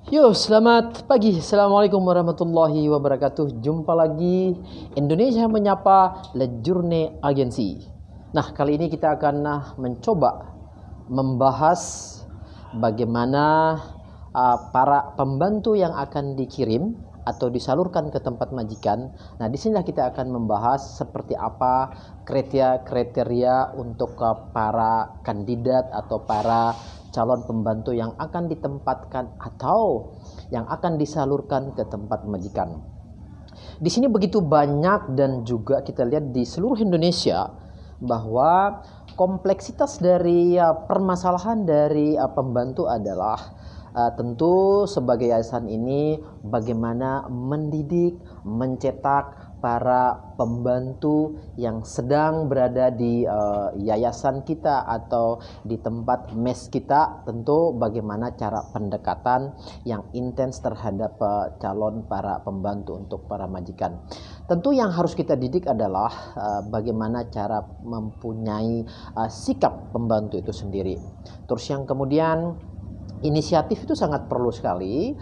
Yo, selamat pagi. Assalamualaikum warahmatullahi wabarakatuh. Jumpa lagi Indonesia Menyapa Lejurne Agensi. Nah, kali ini kita akan mencoba membahas bagaimana para pembantu yang akan dikirim atau disalurkan ke tempat majikan. Nah, di sinilah kita akan membahas seperti apa kriteria untuk para kandidat atau para calon pembantu yang akan ditempatkan atau yang akan disalurkan ke tempat majikan. Di sini begitu banyak dan juga kita lihat di seluruh Indonesia bahwa kompleksitas dari permasalahan dari pembantu adalah tentu sebagai yayasan ini bagaimana mendidik, mencetak para pembantu yang sedang berada di yayasan kita atau di tempat mes kita. Tentu bagaimana cara pendekatan yang intens terhadap calon para pembantu untuk para majikan. Tentu yang harus kita didik adalah bagaimana cara mempunyai sikap pembantu itu sendiri. Terus yang kemudian inisiatif itu sangat perlu sekali,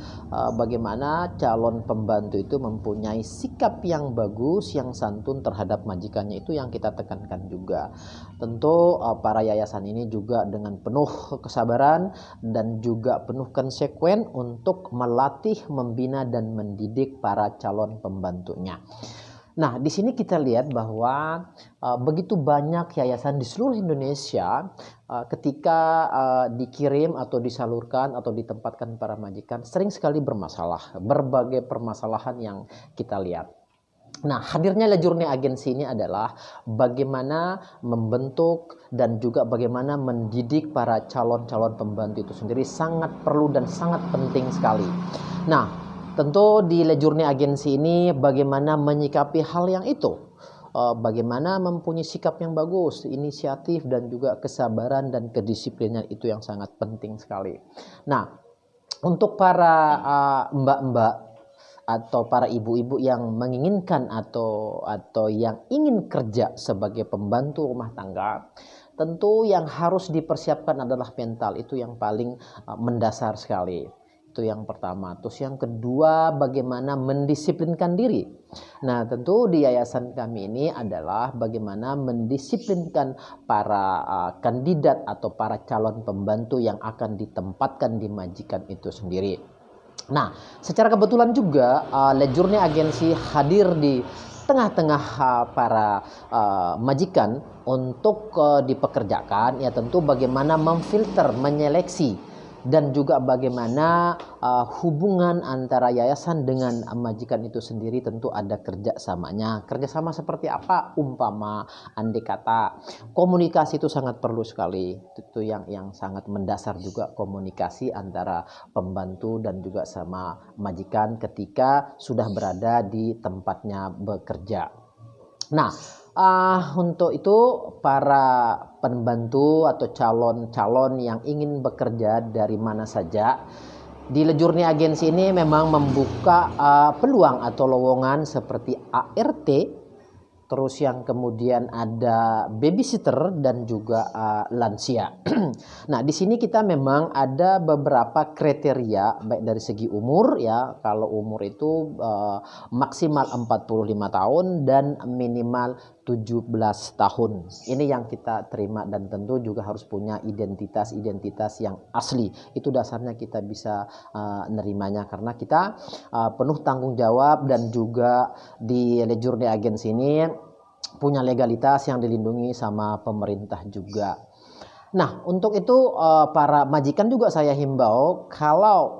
bagaimana calon pembantu itu mempunyai sikap yang bagus, yang santun terhadap majikannya, itu yang kita tekankan juga. Tentu para yayasan ini juga dengan penuh kesabaran dan juga penuh konsekuen untuk melatih, membina dan mendidik para calon pembantunya. Nah, di sini kita lihat bahwa begitu banyak yayasan di seluruh Indonesia ketika dikirim atau disalurkan atau ditempatkan para majikan sering sekali bermasalah, berbagai permasalahan yang kita lihat. Nah, hadirnya Lejurne Agensi ini adalah bagaimana membentuk dan juga bagaimana mendidik para calon-calon pembantu itu sendiri sangat perlu dan sangat penting sekali. Nah, tentu di Lejurne Agensi ini bagaimana menyikapi hal yang itu, bagaimana mempunyai sikap yang bagus, inisiatif dan juga kesabaran dan kedisiplinan, itu yang sangat penting sekali. Nah, untuk para mbak-mbak atau para ibu-ibu yang menginginkan atau yang ingin kerja sebagai pembantu rumah tangga, tentu yang harus dipersiapkan adalah mental, itu yang paling mendasar sekali. Itu yang pertama. Terus yang kedua, bagaimana mendisiplinkan diri. Nah, tentu di yayasan kami ini adalah bagaimana mendisiplinkan para kandidat atau para calon pembantu yang akan ditempatkan di majikan itu sendiri. Nah, secara kebetulan juga Lejurne Agensi hadir di tengah-tengah para majikan untuk dipekerjakan, ya tentu bagaimana memfilter, menyeleksi, dan juga bagaimana hubungan antara yayasan dengan majikan itu sendiri tentu ada kerjasamanya. Kerjasama seperti apa? Umpama, andai kata, komunikasi itu sangat perlu sekali. Itu yang sangat mendasar juga, komunikasi antara pembantu dan juga sama majikan ketika sudah berada di tempatnya bekerja. Nah, untuk itu para pembantu atau calon-calon yang ingin bekerja dari mana saja, di Lejurne Agensi ini memang membuka peluang atau lowongan seperti ART, terus yang kemudian ada babysitter dan juga lansia. Nah, di sini kita memang ada beberapa kriteria baik dari segi umur, ya. Kalau umur itu maksimal 45 tahun dan minimal 17 tahun. Ini yang kita terima, dan tentu juga harus punya identitas yang asli. Itu dasarnya kita bisa nerimanya karena kita penuh tanggung jawab, dan juga di Lejurne Agensi ini punya legalitas yang dilindungi sama pemerintah juga. Nah, untuk itu para majikan juga saya himbau, kalau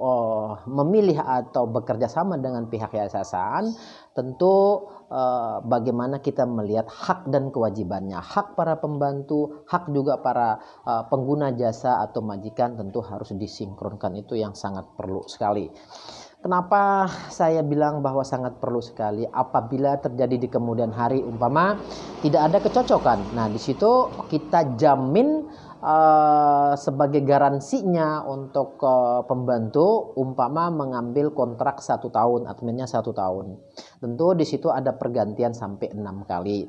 memilih atau bekerja sama dengan pihak yayasan, tentu bagaimana kita melihat hak dan kewajibannya. Hak para pembantu, hak juga para pengguna jasa atau majikan tentu harus disinkronkan. Itu yang sangat perlu sekali. Kenapa saya bilang bahwa sangat perlu sekali? Apabila terjadi di kemudian hari umpama tidak ada kecocokan, nah di situ kita jamin sebagai garansinya untuk pembantu, umpama mengambil kontrak 1 tahun, adminnya 1 tahun. Tentu di situ ada pergantian sampai 6 kali.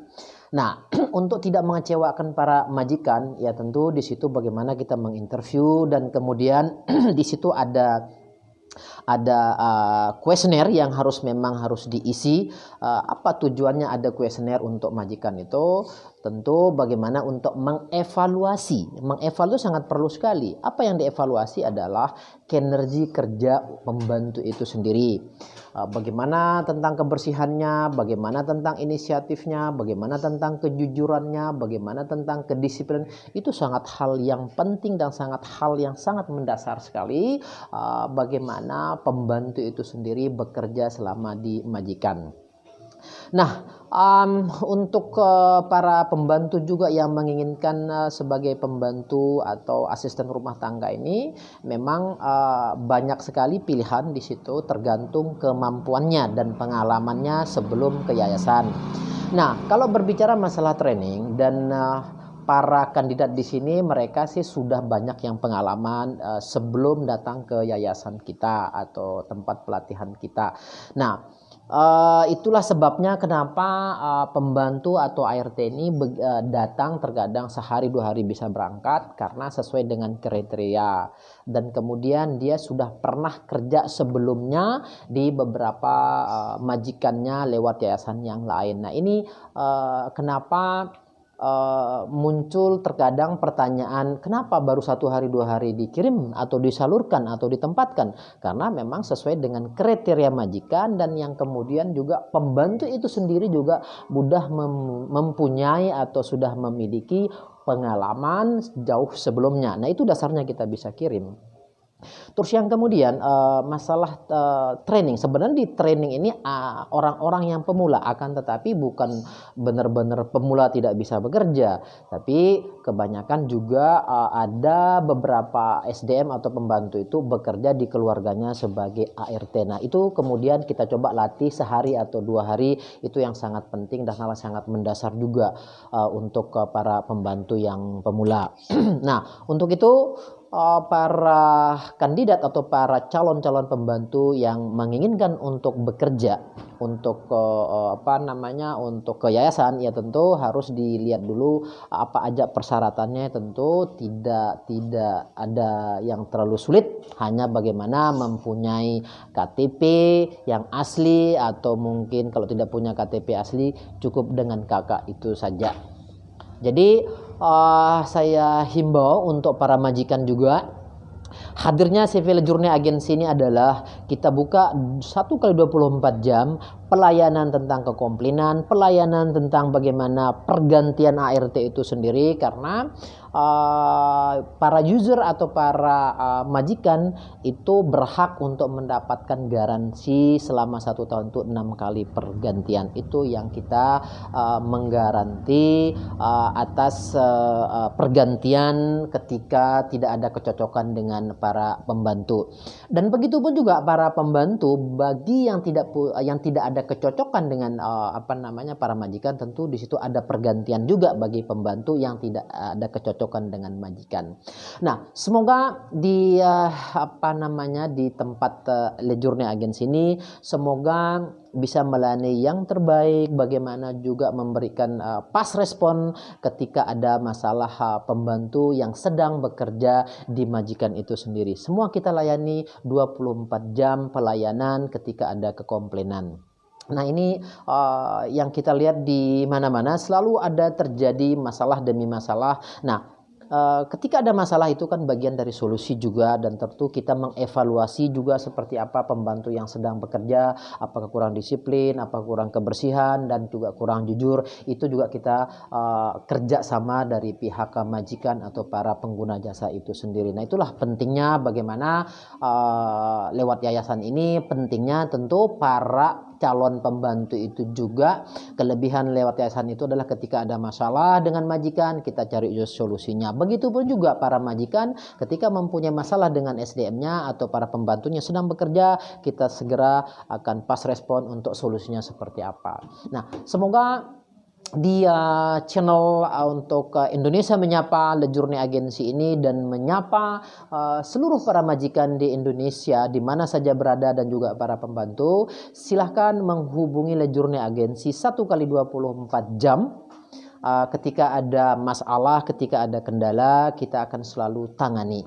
Nah, untuk tidak mengecewakan para majikan, ya tentu di situ bagaimana kita menginterview, dan kemudian di situ ada kuesioner yang memang harus diisi. Apa tujuannya ada kuesioner untuk majikan itu? Tentu bagaimana untuk mengevaluasi. Mengevaluasi sangat perlu sekali. Apa yang dievaluasi adalah kinerja kerja pembantu itu sendiri. Bagaimana tentang kebersihannya, bagaimana tentang inisiatifnya, bagaimana tentang kejujurannya, bagaimana tentang kedisiplinan. Itu sangat hal yang penting dan hal yang sangat mendasar sekali. Bagaimana pembantu itu sendiri bekerja selama di majikan. Nah, untuk para pembantu juga yang menginginkan sebagai pembantu atau asisten rumah tangga ini, memang banyak sekali pilihan di situ tergantung kemampuannya dan pengalamannya sebelum ke yayasan. Nah, kalau berbicara masalah training dan para kandidat di sini, mereka sih sudah banyak yang pengalaman sebelum datang ke yayasan kita atau tempat pelatihan kita. Nah, itulah sebabnya kenapa pembantu atau ART ini datang terkadang sehari 2 hari bisa berangkat, karena sesuai dengan kriteria dan kemudian dia sudah pernah kerja sebelumnya di beberapa majikannya lewat yayasan yang lain. Nah, ini kenapa muncul terkadang pertanyaan, kenapa baru 1 hari 2 hari dikirim atau disalurkan atau ditempatkan? Karena memang sesuai dengan kriteria majikan, dan yang kemudian juga pembantu itu sendiri juga mudah mempunyai atau sudah memiliki pengalaman jauh sebelumnya. Nah, itu dasarnya kita bisa kirim. Terus yang kemudian masalah training. Sebenarnya di training ini orang-orang yang pemula, akan tetapi bukan benar-benar pemula tidak bisa bekerja, tapi kebanyakan juga ada beberapa SDM atau pembantu itu bekerja di keluarganya sebagai ART. Nah, itu kemudian kita coba latih sehari atau 2 hari, itu yang sangat penting dan sangat mendasar juga untuk para pembantu yang pemula. Nah, untuk itu para kandidat atau para calon-calon pembantu yang menginginkan untuk bekerja untuk untuk ke yayasan, ya tentu harus dilihat dulu apa aja persyaratannya. Tentu tidak ada yang terlalu sulit, hanya bagaimana mempunyai KTP yang asli, atau mungkin kalau tidak punya KTP asli cukup dengan kakak itu saja. Jadi saya himbau untuk para majikan juga, hadirnya Civil Journey Agency ini adalah kita buka 1x24 jam pelayanan tentang kekomplainan, pelayanan tentang bagaimana pergantian ART itu sendiri, karena para user atau para majikan itu berhak untuk mendapatkan garansi selama 1 tahun itu 6 kali pergantian. Itu yang kita menggaranti atas pergantian ketika tidak ada kecocokan dengan para pembantu. Dan begitu pun juga para pembantu, bagi yang tidak ada kecocokan dengan para majikan, tentu di situ ada pergantian juga bagi pembantu yang tidak ada kecocokan dengan majikan. Nah, semoga di di tempat Le Journey Agency ini semoga bisa melayani yang terbaik, bagaimana juga memberikan fast respon ketika ada masalah pembantu yang sedang bekerja di majikan itu sendiri. Semua kita layani 24 jam pelayanan ketika ada kekomplainan. Nah, ini yang kita lihat di mana-mana selalu ada terjadi masalah demi masalah. Nah, ketika ada masalah itu kan bagian dari solusi juga, dan tentu kita mengevaluasi juga seperti apa pembantu yang sedang bekerja, apakah kurang disiplin, apakah kurang kebersihan, dan juga kurang jujur. Itu juga kita kerja sama dari pihak majikan atau para pengguna jasa itu sendiri. Nah, itulah pentingnya bagaimana lewat yayasan ini, pentingnya tentu para calon pembantu itu juga, kelebihan lewat yayasan itu adalah ketika ada masalah dengan majikan, kita cari solusinya. Begitupun juga para majikan ketika mempunyai masalah dengan SDM-nya atau para pembantunya sedang bekerja, kita segera akan fast respon untuk solusinya seperti apa. Nah, semoga di channel untuk Indonesia Menyapa Le Journey Agency ini, dan menyapa seluruh para majikan di Indonesia di mana saja berada, dan juga para pembantu, silahkan menghubungi Le Journey Agency 1x24 jam. Ketika ada masalah, ketika ada kendala, kita akan selalu tangani.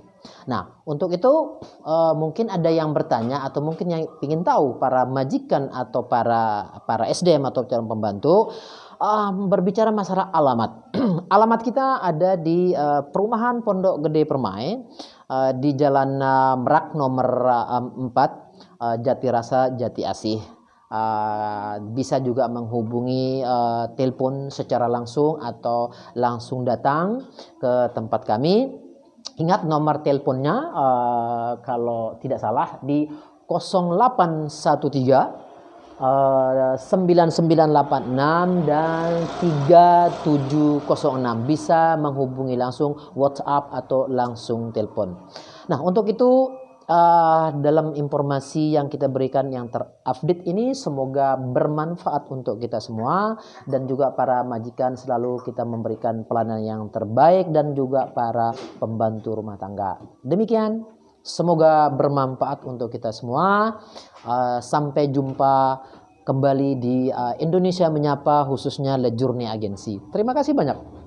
Nah, untuk itu mungkin ada yang bertanya atau mungkin yang ingin tahu para majikan atau para SDM atau calon pembantu berbicara masalah alamat. Alamat kita ada di perumahan Pondok Gede Permai di Jalan Merak nomor 4 Jatirasa Jati Asih. Bisa juga menghubungi telepon secara langsung atau langsung datang ke tempat kami. Ingat nomor teleponnya kalau tidak salah di 0813 9986 dan 3706. Bisa menghubungi langsung WhatsApp atau langsung telepon. Nah, untuk itu dalam informasi yang kita berikan yang terupdate ini semoga bermanfaat untuk kita semua, dan juga para majikan selalu kita memberikan pelayanan yang terbaik dan juga para pembantu rumah tangga. Demikian, semoga bermanfaat untuk kita semua. Sampai jumpa kembali di Indonesia Menyapa, khususnya Le Journée Agency. Terima kasih banyak.